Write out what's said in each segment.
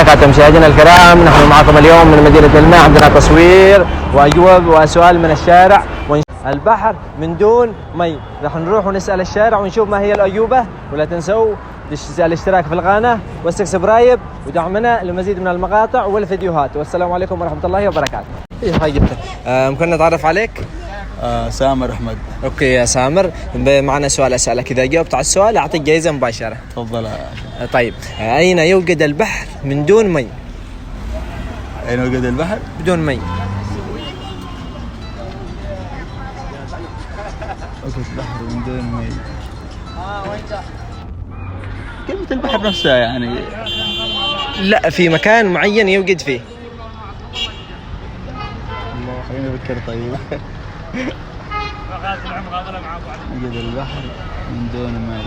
وبركاته. مشاهدينا الكرام، نحن معكم اليوم من مدينة الماء، عندنا تصوير وأجوبة وسؤال من الشارع. البحر من دون مي. راح نروح ونسأل الشارع ونشوف ما هي الأجوبة. ولا تنسوا الاشتراك في القناة والسبسكرايب ودعمنا لمزيد من المقاطع والفيديوهات. والسلام عليكم ورحمة الله وبركاته. هاي جبتك. ممكن نتعرف عليك؟ سامر أحمد. اوكي يا سامر، معنا سؤال اسالك، اذا جاوبت على السؤال اعطيك جائزه مباشره. تفضل. طيب، اين يوجد البحر من دون مي؟ أين يوجد البحر بدون مي؟ يوجد البحر من دون مي. كلمة البحر نفسها يعني. لا، في مكان معين يوجد فيه. الله خليني أفكر. طيب يوجد البحر من دون مي.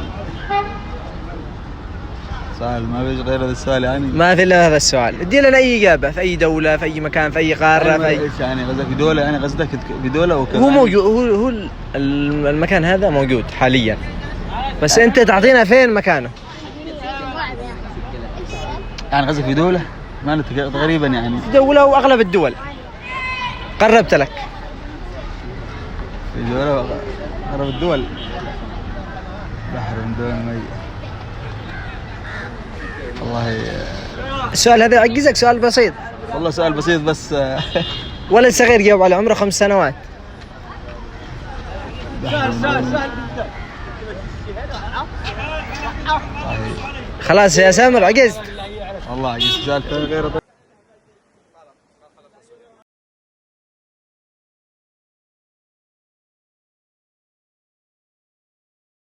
سؤال ما فيش غير هذا السؤال يعني. ما في الا هذا السؤال. ادي لنا اي اجابه، في اي دوله، في اي مكان، في اي قاره، في اي يعني قصدك بدولة، يعني قصدك بدولة وكذا. هو موجود، هو المكان هذا موجود حاليا، بس انت تعطينا فين مكانه. يعني قصدك بدولة ما تقريبا يعني. دوله واغلب الدول. قربت لك. في دولة أغلب الدول. بحر من دون مي. والله السؤال هذا يعجزك، سؤال بسيط والله سؤال بسيط بس. ولد صغير جاوب على عمره 5 سنوات. خلاص يا سامر عجزت. والله عجزت. سؤال غير